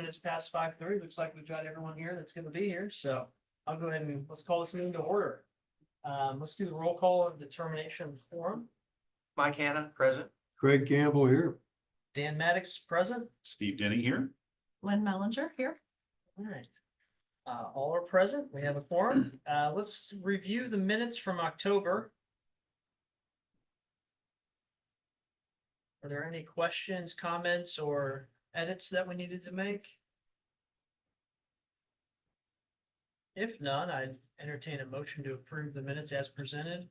is past 5:30. Looks like we've got everyone here that's gonna be here, so I'll go ahead and let's call this meeting to order. Let's do the roll call of determination of quorum. Mike Hanna, present. Craig Campbell here. Dan Maddox, present. Steve Denny here. Lynn Mellinger here. All right. All are present. We have a quorum. Let's review the minutes from October. Are there any questions, comments, or edits that we needed to make? If none, I'd entertain a motion to approve the minutes as presented.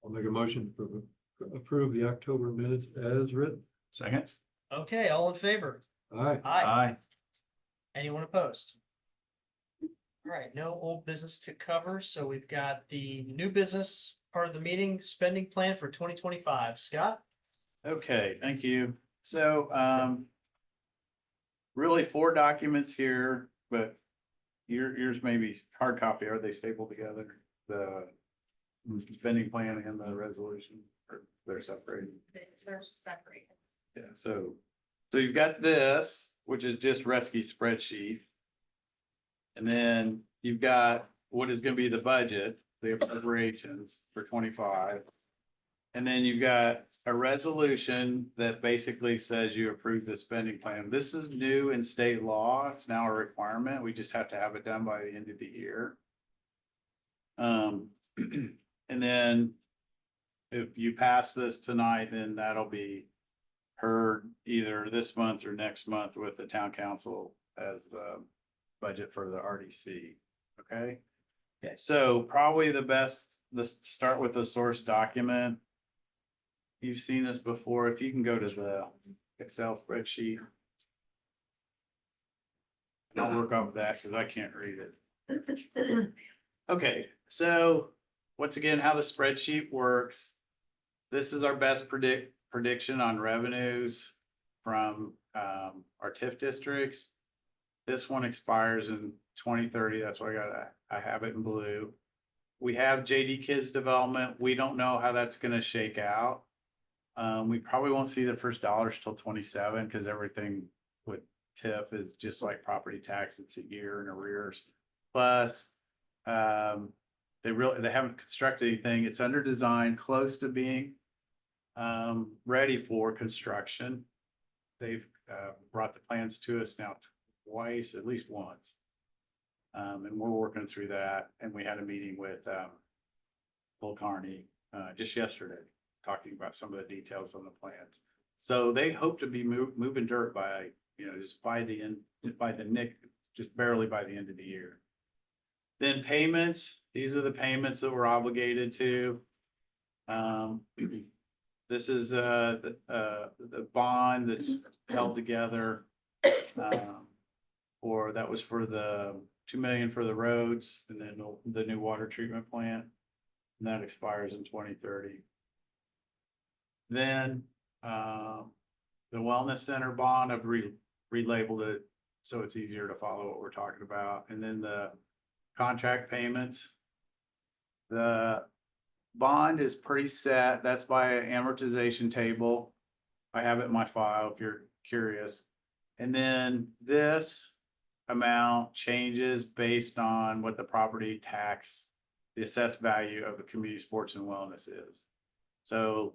I'll make a motion to approve the October minutes as written. Second. Okay, all in favor? Aye. Aye. Anyone opposed? All right, no old business to cover, so we've got the new business part of the meeting, spending plan for 2025. Scott? Okay, thank you. So, really 4 documents here, but yours may be hard copy. Are they stapled together? The spending plan and the resolution, or they're separated? They're separated. Yeah, so you've got this, which is just rescue spreadsheet. And then you've got what is gonna be the budget, the appropriations for 25. And then you've got a resolution that basically says you approve the spending plan. This is new in state law. It's now a requirement. We just have to have it done by the end of the year. And then if you pass this tonight, then that'll be heard either this month or next month with the town council as the budget for the RDC. Okay. Okay. So probably let's start with the source document. You've seen this before. If you can go to the Excel spreadsheet. I'll work off that because I can't read it. Okay, so once again, how the spreadsheet works. This is our best prediction on revenues from our TIF districts. This one expires in 2030. That's why I have it in blue. We have JD Kids Development. We don't know how that's going to shake out. We probably won't see the first dollars till 27 because everything with TIF is just like property tax. It's a year in arrears. Plus, they haven't constructed anything. It's under design, close to being ready for construction. They've brought the plans to us now twice, at least once. And we're working through that. And we had a meeting with Bull Carney just yesterday, talking about some of the details on the plans. So they hope to be moving dirt by, just just barely by the end of the year. Then payments, these are the payments that we're obligated to. This is the bond that's held together. Or that was for the $2 million for the roads and then the new water treatment plant. And that expires in 2030. Then the wellness center bond, I've relabeled it so it's easier to follow what we're talking about. And then the contract payments. The bond is pretty set. That's by an amortization table. I have it in my file if you're curious. And then this amount changes based on what the property tax, the assessed value of the community sports and wellness is. So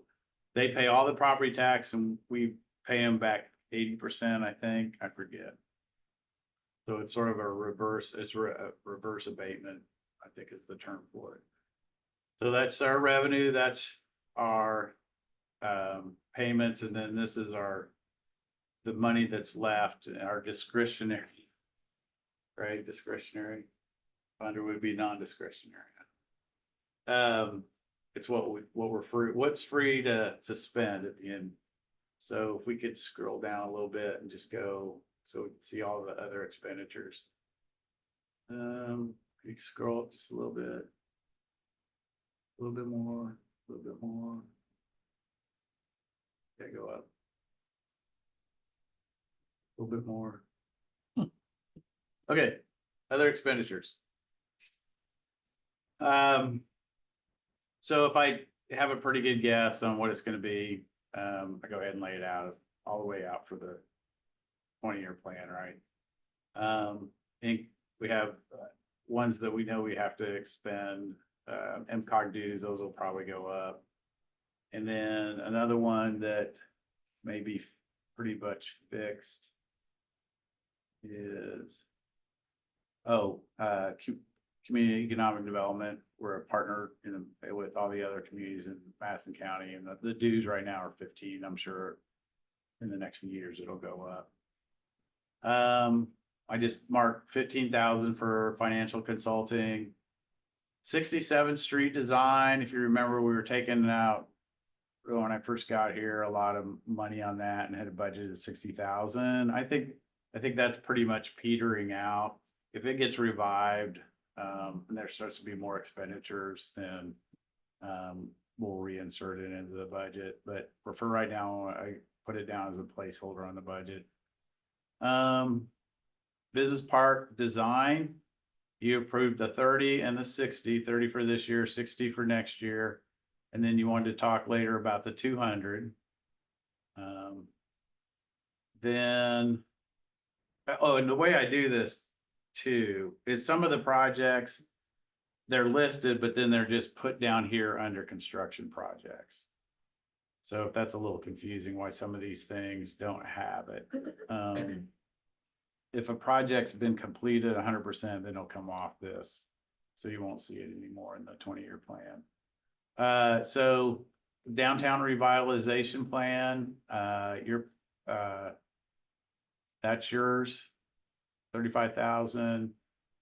they pay all the property tax and we pay them back 80%, I think, I forget. So it's sort of a reverse, reverse abatement, I think is the term for it. So that's our revenue, that's our payments, and then this is the money that's left, our discretionary, right? Discretionary. Under would be non-discretionary. It's what's free to spend at the end. So if we could scroll down a little bit and just go so we can see all the other expenditures. You can scroll up just a little bit. A little bit more, a little bit more. Okay, go up. A little bit more. Okay, other expenditures. So if I have a pretty good guess on what it's going to be, I go ahead and lay it out all the way out for the 20-year plan, right? And we have ones that we know we have to expend, MCOG dues, those will probably go up. And then another one that may be pretty much fixed is, community economic development. We're a partner with all the other communities in Madison County, and the dues right now are 15. I'm sure in the next few years it'll go up. I just marked 15,000 for financial consulting. 67th Street design, if you remember, we were taking out when I first got here, a lot of money on that and had a budget of 60,000. I think that's pretty much petering out. If it gets revived, and there starts to be more expenditures, then we'll reinsert it into the budget. But for right now, I put it down as a placeholder on the budget. Business park design, you approved the 30 and the 60, 30 for this year, 60 for next year. And then you wanted to talk later about the 200. Then, and the way I do this too is some of the projects, they're listed, but then they're just put down here under construction projects. So if that's a little confusing why some of these things don't have it. If a project's been completed 100%, then it'll come off this. So you won't see it anymore in the 20-year plan. So downtown revitalization plan, that's yours, 35,000.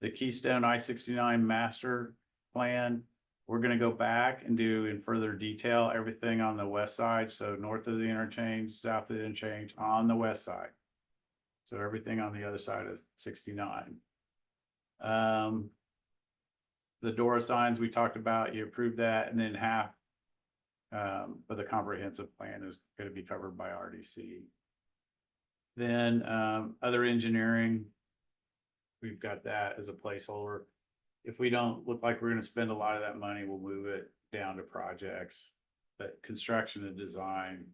The Keystone I-69 master plan, we're gonna go back and do in further detail everything on the west side. So north of the interchange, south of the interchange, on the west side. So everything on the other side of 69. The Dora signs we talked about, you approved that, and then half of the comprehensive plan is going to be covered by RDC. Then other engineering, we've got that as a placeholder. If we don't look like we're going to spend a lot of that money, we'll move it down to projects. But construction and design,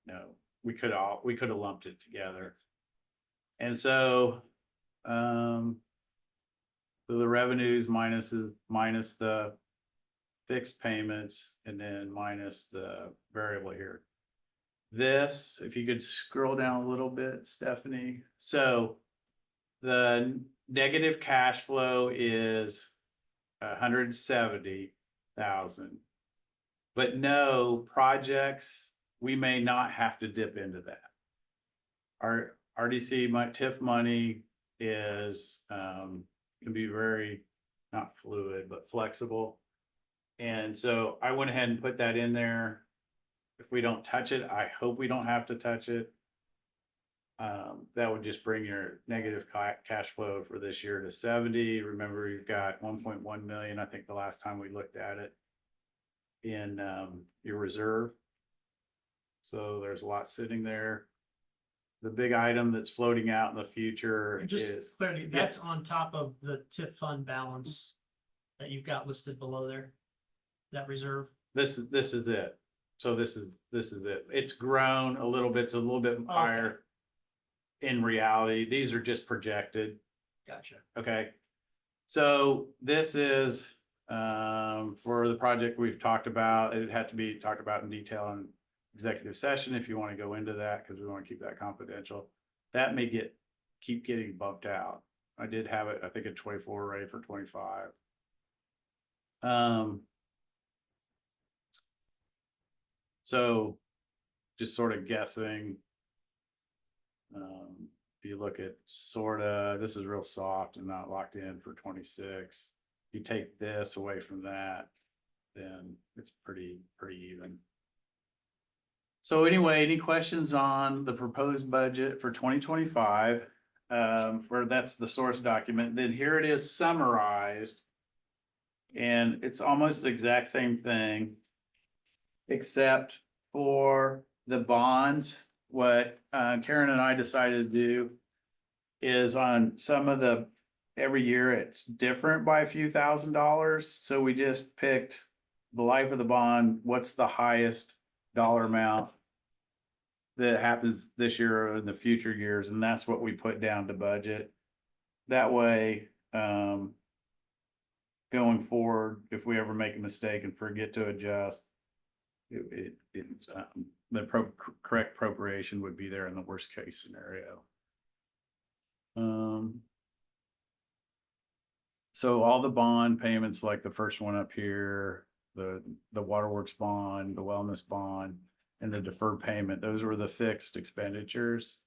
no, we could have lumped it together. And so, so the revenues minus the fixed payments and then minus the variable here. This, if you could scroll down a little bit, Stephanie. So the negative cash flow is 170,000, but no projects, we may not have to dip into that. Our RDC TIF money is can be very not fluid but flexible, and so I went ahead and put that in there. If we don't touch it, I hope we don't have to touch it. That would just bring your negative cash flow for this year to 70. Remember, you've got 1.1 million, I think the last time we looked at it, in your reserve. So there's a lot sitting there. The big item that's floating out in the future Just is clarity, that's on top of the TIF fund balance that you've got listed below there, that reserve. this is it. So this is it. It's grown a little bit. It's a little bit higher. In reality, these are just projected. Gotcha. Okay. So this is for the project we've talked about. It had to be talked about in detail in executive session if you want to go into that, because we want to keep that confidential. That may keep getting bumped out. I did have it, I think, at 24 ready for 25. So just sort of guessing. If you look at this is real soft and not locked in for 26. If you take this away from that, then it's pretty even. So anyway, any questions on the proposed budget for 2025? Where that's the source document. Then here it is summarized. And it's almost the exact same thing, except for the bonds. What Karen and I decided to do is on some of every year it's different by a few $1,000s. So we just picked the life of the bond. What's the highest dollar amount that happens this year or in the future years, and that's what we put down to budget. That way, going forward, if we ever make a mistake and forget to adjust, correct appropriation would be there in the worst case scenario. So all the bond payments, like the first one up here, the waterworks bond, the wellness bond, and the deferred payment, those were the fixed expenditures.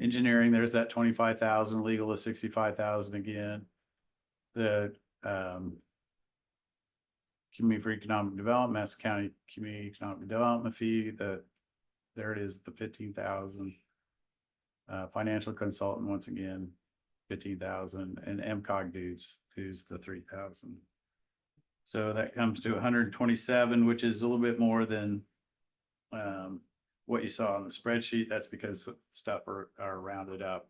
Engineering, there's that 25,000, legal is 65,000 again. The community for economic development, Madison County Community Economic Development fee, there it is, the 15,000. Financial consultant, once again, 15,000, and MCOG dues, who's the 3,000. So that comes to 127, which is a little bit more than what you saw on the spreadsheet. That's because stuff are rounded up,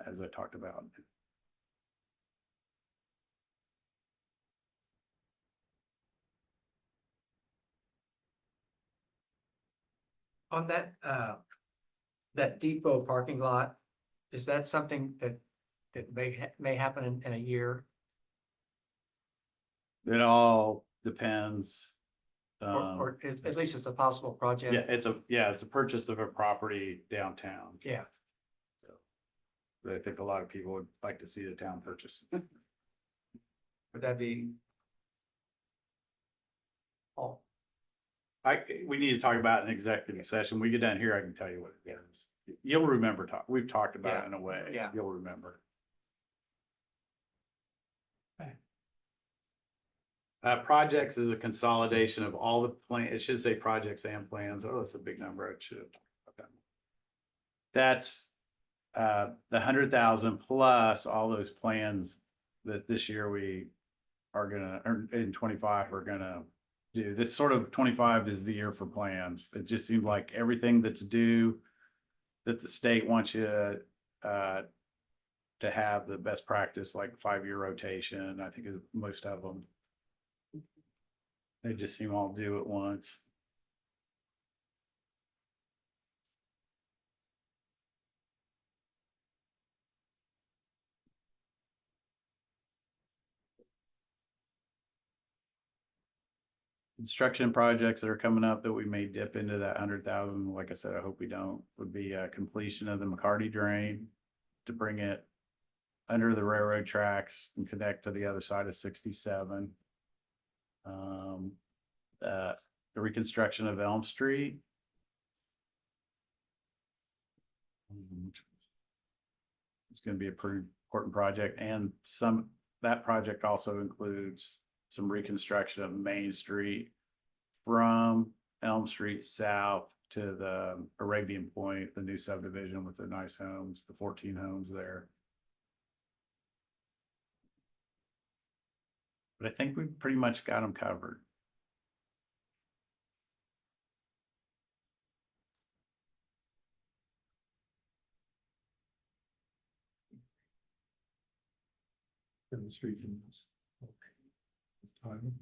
as I talked about. On that depot parking lot, is that something that may happen in a year? It all depends. Or at least it's a possible project? Yeah, it's a purchase of a property downtown. Yeah. But I think a lot of people would like to see the town purchase. Would that be? Oh, We need to talk about an executive session. We get down here, I can tell you what it is. You'll remember, we've talked about it in a way. Yeah. You'll remember. Projects is a consolidation of all the it should say projects and plans. Oh, that's a big number. It should. Okay. That's the 100,000 plus all those plans that this year we are gonna, or in 25 are gonna do. This sort of 25 is the year for plans. It just seemed like everything that's due, that the state wants you to have the best practice, like 5-year rotation. I think most of them. They just seem all due at once. Construction projects that are coming up that we may dip into that 100,000. Like I said, I hope we don't, would be completion of the McCarty drain to bring it under the railroad tracks and connect to the other side of 67. The reconstruction of Elm Street. It's going to be a pretty important project, and that project also includes some reconstruction of Main Street from Elm Street south to the Arabian Point, the new subdivision with the nice homes, the 14 homes there. But I think we've pretty much got them covered. In the street. Time.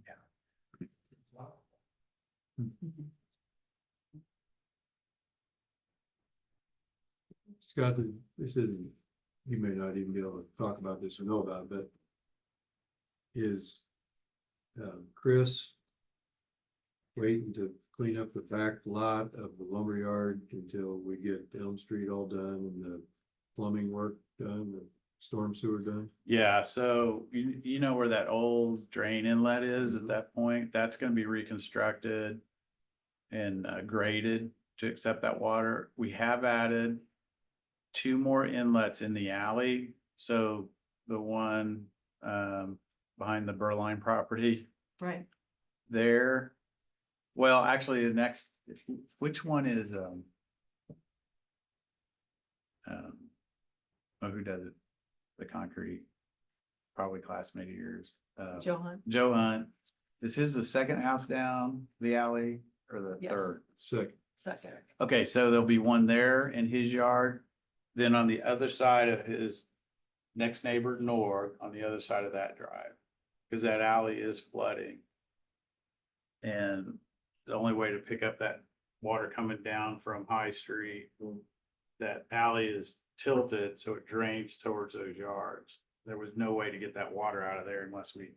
Scott, they said you may not even be able to talk about this or know about it, but is Chris waiting to clean up the back lot of the lumberyard until we get Elm Street all done and the plumbing work done, the storm sewer done? Yeah, so you know where that old drain inlet is at that point? That's gonna be reconstructed and graded to accept that water. We have added 2 more inlets in the alley. So the one behind the Berline property Right. there. Well, actually, the next, which one is who does it? The concrete, probably classmate of yours. Johan. Joe Hunt. Is his the second house down the alley or the Yes. third? Second. Second. Okay, so there'll be one there in his yard. Then on the other side of his next neighbor north, on the other side of that drive, because that alley is flooding. And the only way to pick up that water coming down from High Street, that alley is tilted, so it drains towards those yards. There was no way to get that water out of there unless we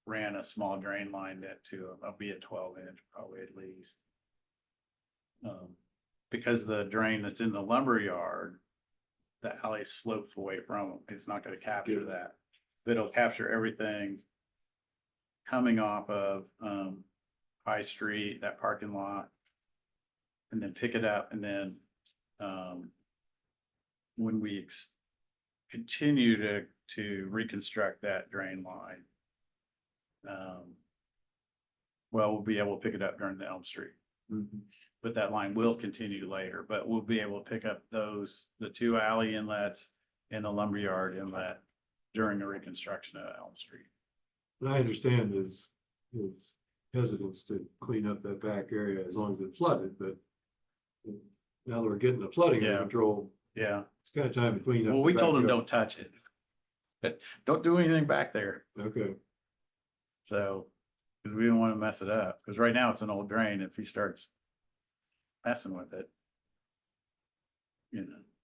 ran a small drain line that to, be a 12-inch probably at least. Because the drain that's in the lumber yard, the alley slopes away from them. It's not gonna capture that. But it'll capture everything coming off of, High Street, that parking lot. And then pick it up and then, when we continue to reconstruct that drain line. Well, we'll be able to pick it up during the Elm Street. But that line will continue later, but we'll be able to pick up the two alley inlets and the lumberyard inlet during the reconstruction of Elm Street. And I understand his hesitance to clean up that back area as long as it's flooded, but now that we're getting the flooding under Yeah. control, Yeah, it's kind of time to clean up. well, the we told them backyard. don't touch it. But don't do anything back there. Okay, So, because we don't want to mess it up, because right now it's an old drain. If he starts messing with it,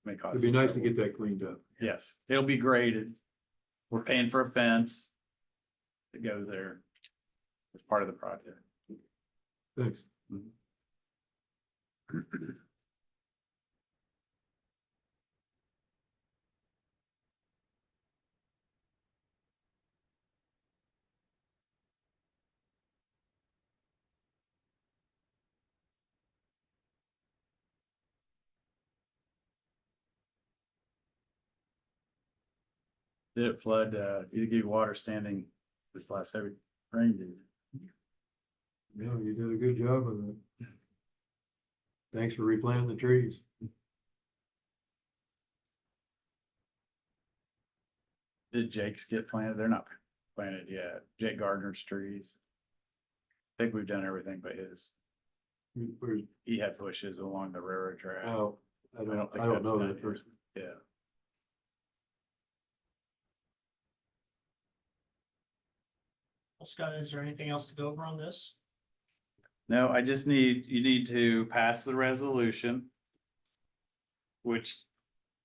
may cause. it'd be some nice to trouble. get that cleaned up. Yes, it'll be graded. We're paying for a fence that goes there as part of the project. Thanks. Did it flood, did it give you water standing this last heavy rain? Did it? Yeah, you did a good job of that. Thanks for replanting the trees. Did Jake's get planted? They're not planted yet. Jake Gardner's trees. I think we've done everything but his. We're- He had bushes along the railroad track. Oh, I I don't don't think know that's done that yet. person. Yeah. Well, Scott, is there anything else to go over on this? No, you need to pass the resolution. Which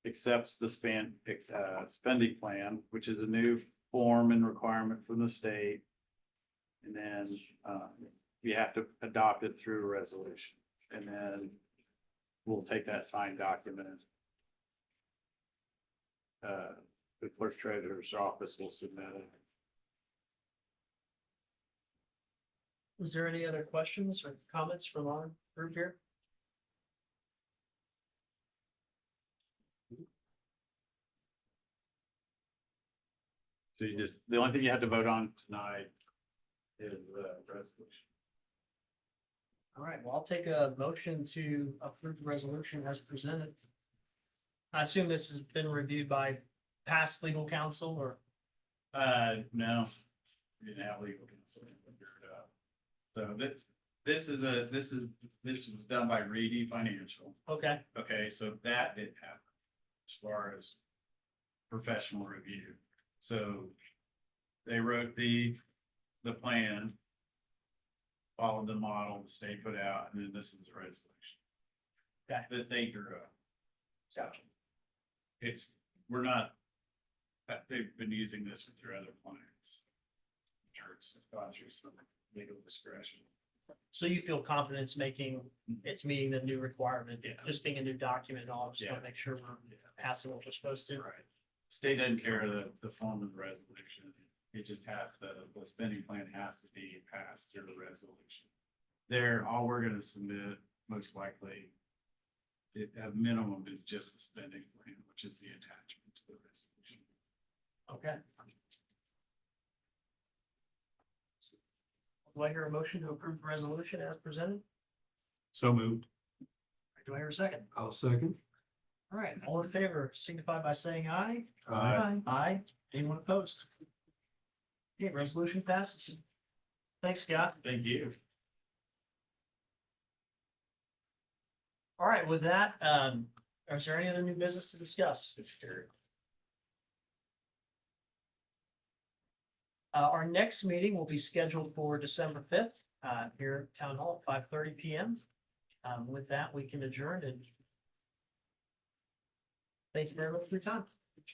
accepts the spending plan, which is a new form and requirement from the state. And then, you have to adopt it through a resolution, and then we'll take that signed document. The clerk treasurer's office will submit it. Was there any other questions or comments from our group here? So the only thing you have to vote on tonight is the resolution. All right, well, I'll take a motion to approve the resolution as presented. I assume this has been reviewed by past legal counsel or, No, we didn't have legal counsel. So this was done by Reedy Financial. okay, Okay, so that didn't happen as far as professional review. So they wrote the plan, followed the model the state put out, and then this is the resolution. Okay. That they drew up. gotcha. We're not, they've been using this with their other clients. Church have gone through some legal discretion. So you feel confident it's meeting the new requirement, Yeah. just being a new document and all, just want Yeah. to make sure we're passing what we're supposed to. Right. State doesn't care the form of the resolution. It just has the spending plan has to be passed through the resolution. All we're gonna submit, most likely, at minimum is just the spending plan, which is the attachment to the resolution. Okay. Do I hear a motion to approve the resolution as presented? So moved. Do I hear a second? I'll second. All right, all in favor signify by saying aye. Aye. Aye. Anyone opposed? Okay, resolution passes. Thanks, Scott. Thank you. All right, with that, is there any other new business to discuss? Our next meeting will be scheduled for December 5th. here at Town Hall, 5:30 PM. With that, we can adjourn and thank you very much for your time.